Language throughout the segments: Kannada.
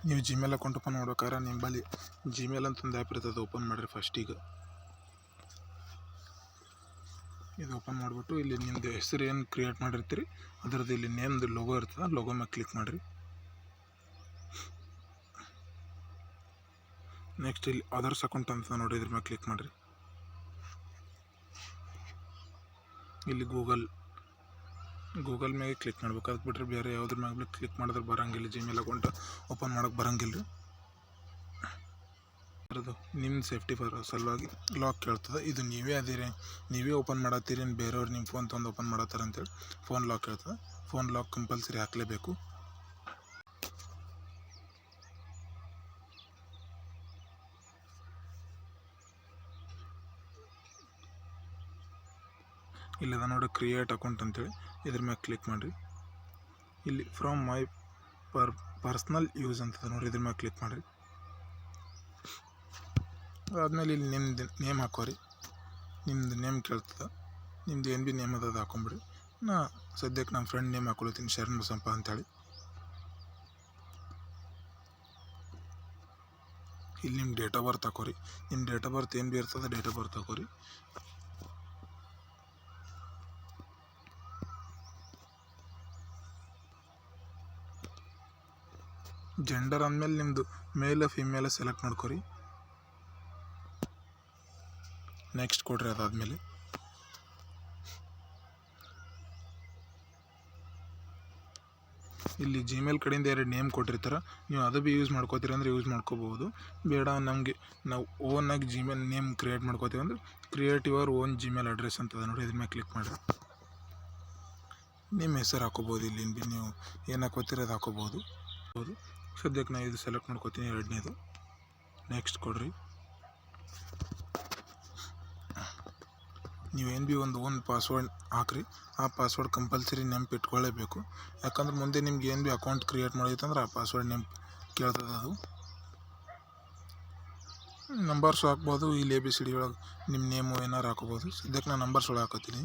ನೀವು ಜಿಮೇಲ್ ಅಕೌಂಟ್ ಓಪನ್ ಮಾಡ್ಬೇಕಾದ್ರೆ ನಿಮ್ಮಲ್ಲಿ ಜಿಮೇಲ್ ಅಂತಂದು ಆ್ಯಪ್ ಇರ್ತದೆ. ಓಪನ್ ಮಾಡಿರಿ ಫಸ್ಟಿಗೆ. ಇದು ಓಪನ್ ಮಾಡಿಬಿಟ್ಟು ಇಲ್ಲಿ ನಿಮ್ಮದು ಹೆಸರು ಏನು ಕ್ರಿಯೇಟ್ ಮಾಡಿರ್ತೀರಿ ಅದರದ್ದು ಇಲ್ಲಿ ನೇಮ್ದು ಲೋಗೋ ಇರ್ತದೆ. ಲೋಗೋ ಮೇಲೆ ಕ್ಲಿಕ್ ಮಾಡಿರಿ. ನೆಕ್ಸ್ಟ್ ಇಲ್ಲಿ ಅದರ್ಸ್ ಅಕೌಂಟ್ ಅಂತ ನೋಡಿ, ಇದ್ರ ಮೇಲೆ ಕ್ಲಿಕ್ ಮಾಡಿರಿ. ಇಲ್ಲಿ ಗೂಗಲ್ ಮ್ಯಾಗೆ ಕ್ಲಿಕ್ ಮಾಡ್ಬೇಕು. ಅದು ಬಿಟ್ಟರೆ ಬೇರೆ ಯಾವುದ್ರ ಮ್ಯಾಗ ಕ್ಲಿಕ್ ಮಾಡಿದ್ರೆ ಬರೋಂಗಿಲ್ಲ. ಜಿಮೇಲ್ ಅಕೌಂಟ್ ಓಪನ್ ಮಾಡೋಕ್ಕೆ ಬರೋಂಗಿಲ್ಲ ರೀ. ಅದು ನಿಮ್ಮ ಸೇಫ್ಟಿ ಸಲುವಾಗಿ ಲಾಕ್ ಕೇಳ್ತದೆ. ಇದು ನೀವೇ ಓಪನ್ ಮಾಡತ್ತೀರಿ, ಬೇರೆಯವ್ರು ನಿಮ್ಮ ಫೋನ್ ತೊಗೊಂಡು ಓಪನ್ ಮಾಡತ್ತಾರೆ ಅಂತೇಳಿ ಫೋನ್ ಲಾಕ್ ಕೇಳ್ತದೆ. ಫೋನ್ ಲಾಕ್ ಕಂಪಲ್ಸರಿ ಹಾಕಲೇಬೇಕು. ಇಲ್ಲದ ನೋಡಿ ಕ್ರಿಯೇಟ್ ಅಕೌಂಟ್ ಅಂತೇಳಿ, ಇದ್ರ ಮ್ಯಾಗೆ ಕ್ಲಿಕ್ ಮಾಡಿರಿ. ಇಲ್ಲಿ ಫ್ರಮ್ ಮೈ ಪರ್ಸ್ನಲ್ ಯೂಸ್ ಅಂತದ ನೋಡಿ, ಇದ್ರ ಮ್ಯಾಗೆ ಕ್ಲಿಕ್ ಮಾಡಿರಿ. ಅದಾದಮೇಲೆ ಇಲ್ಲಿ ನಿಮ್ಮದು ನೇಮ್ ಹಾಕೋರಿ. ನಿಮ್ಮದು ನೇಮ್ ಕೇಳ್ತದೆ. ನಿಮ್ದು ಏನು ಭೀ ನೇಮ್ ಅದ ಹಾಕೊಂಬಿಡ್ರಿ. ಸದ್ಯಕ್ಕೆ ನಮ್ಮ ಫ್ರೆಂಡ್ ನೇಮ್ ಹಾಕೊಳ್ತೀನಿ, ಶರಣ್ ಬಸಪ್ಪ ಅಂತೇಳಿ. ಇಲ್ಲಿ ನಿಮ್ಮ ಡೇಟ್ ಆಫ್ ಬರ್ತ್ ಹಾಕೋರಿ. ನಿಮ್ಮ ಡೇಟ್ ಆಫ್ ಬರ್ತ್ ಏನು ಭೀ ಇರ್ತದೆ, ಡೇಟ್ ಆಫ್ ಬರ್ತ್ ಹಾಕೋರಿ. ಜೆಂಡರ್ ಅಂದಮೇಲೆ ನಿಮ್ಮದು ಮೇಲ್ ಫಿಮೇಲ್ ಸೆಲೆಕ್ಟ್ ಮಾಡ್ಕೊರಿ. ನೆಕ್ಸ್ಟ್ ಕೊಡ್ರಿ. ಅದಾದಮೇಲೆ ಇಲ್ಲಿ ಜಿಮೇಲ್ ಕಡೆಯಿಂದ 2 ನೇಮ್ ಕೊಟ್ಟಿರ್ತಾರೆ. ನೀವು ಅದು ಭೀ ಯೂಸ್ ಮಾಡ್ಕೋತೀರಿ ಅಂದರೆ ಯೂಸ್ ಮಾಡ್ಕೋಬೋದು. ಬೇಡ ನಮಗೆ ನಾವು ಓನಾಗಿ ಜಿಮೇಲ್ ನೇಮ್ ಕ್ರಿಯೇಟ್ ಮಾಡ್ಕೋತೀವಿ ಅಂದರೆ create your own Gmail address ಅಂತದ ನೋಡಿ, ಇದ್ರ ಮೇಲೆ ಕ್ಲಿಕ್ ಮಾಡಿರಿ. ನಿಮ್ಮ ಹೆಸರು ಹಾಕೋಬೋದು. ಇಲ್ಲಿ ನೀವು ಏನು ಹಾಕೋತೀರಿ ಅದು ಹಾಕೋಬೋದು. ಸದ್ಯಕ್ಕೆ ನಾನು ಇದು ಸೆಲೆಕ್ಟ್ ಮಾಡ್ಕೋತೀನಿ, 2ನೇದು. ನೆಕ್ಸ್ಟ್ ಕೊಡ್ರಿ. ನೀವೇನು ಭೀ ಒಂದು ಪಾಸ್ವರ್ಡ್ ಹಾಕ್ರಿ. ಆ ಪಾಸ್ವರ್ಡ್ ಕಂಪಲ್ಸರಿ ನೆನಪಿಟ್ಕೊಳ್ಳೇಬೇಕು. ಯಾಕಂದ್ರೆ ಮುಂದೆ ನಿಮ್ಗೆ ಏನು ಭೀ ಅಕೌಂಟ್ ಕ್ರಿಯೇಟ್ ಮಾಡಿತ್ತಂದ್ರೆ ಆ ಪಾಸ್ವರ್ಡ್ ನೆನಪು ಕೇಳ್ತದೆ. ಅದು ನಂಬರ್ಸು ಹಾಕ್ಬೋದು. ಇಲ್ಲಿ ABCD ಒಳಗೆ ನಿಮ್ಮ ನೇಮು ಏನಾರು ಹಾಕೋಬೋದು. ಸದ್ಯಕ್ಕೆ ನಾನು ನಂಬರ್ಸ್ ಒಳಗೆ ಹಾಕೋತೀನಿ.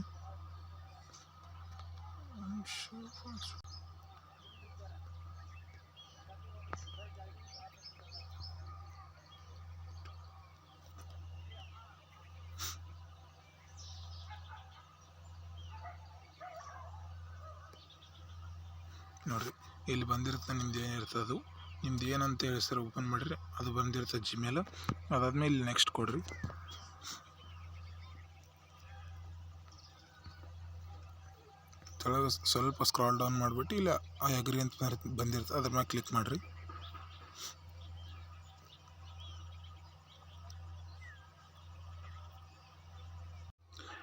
ನೋಡಿರಿ, ಇಲ್ಲಿ ಬಂದಿರುತ್ತೆ ನಿಮ್ದು ಏನಿರ್ತದೆ ಅದು. ನಿಮ್ದು ಏನಂತ ಹೆಸರು ಓಪನ್ ಮಾಡಿರಿ, ಅದು ಬಂದಿರ್ತದೆ ಜಿಮೇಲ್. ಅದಾದಮೇಲೆ ಇಲ್ಲಿ ನೆಕ್ಸ್ಟ್ ಕೊಡ್ರಿ. ಕೆಳಗೆ ಸ್ವಲ್ಪ ಸ್ಕ್ರಾಲ್ ಡೌನ್ ಮಾಡಿಬಿಟ್ಟು ಇಲ್ಲಿ ಅಗ್ರಿ ಅಂತ ಬಂದಿರ್ತದೆ, ಅದ್ರ ಮೇಲೆ ಕ್ಲಿಕ್ ಮಾಡಿರಿ.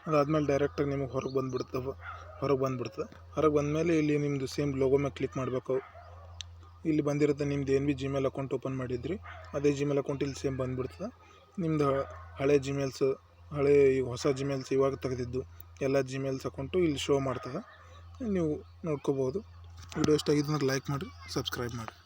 ಅದಾದಮೇಲೆ ಡೈರೆಕ್ಟಾಗಿ ನಿಮಗೆ ಹೊರಗೆ ಬಂದಮೇಲೆ ಇಲ್ಲಿ ನಿಮ್ಮದು ಸೇಮ್ ಲೋಗೋ ಮೇಲೆ ಕ್ಲಿಕ್ ಮಾಡಬೇಕು. ಇಲ್ಲಿ ಬಂದಿರುತ್ತೆ ನಿಮ್ದು ಏನು ಭೀ ಜಿಮೇಲ್ ಅಕೌಂಟ್ ಓಪನ್ ಮಾಡಿದ್ರಿ ಅದೇ ಜಿಮೇಲ್ ಅಕೌಂಟ್ ಇಲ್ಲಿ ಸೇಮ್ ಬಂದುಬಿಡ್ತದೆ. ನಿಮ್ಮದು ಹಳೆ ಜಿಮೇಲ್ಸ್, ಈಗ ಹೊಸ ಜಿಮೇಲ್ಸ್ ಇವಾಗ ತೆಗೆದಿದ್ದು ಎಲ್ಲ ಜಿಮೇಲ್ಸ್ ಅಕೌಂಟು ಇಲ್ಲಿ ಶೋ ಮಾಡ್ತದೆ. ನೀವು ನೋಡ್ಕೋಬೋದು. ವಿಡಿಯೋ ಇಷ್ಟ ಆಗಿದ್ರೆ ಲೈಕ್ ಮಾಡಿರಿ, ಸಬ್ಸ್ಕ್ರೈಬ್ ಮಾಡಿರಿ.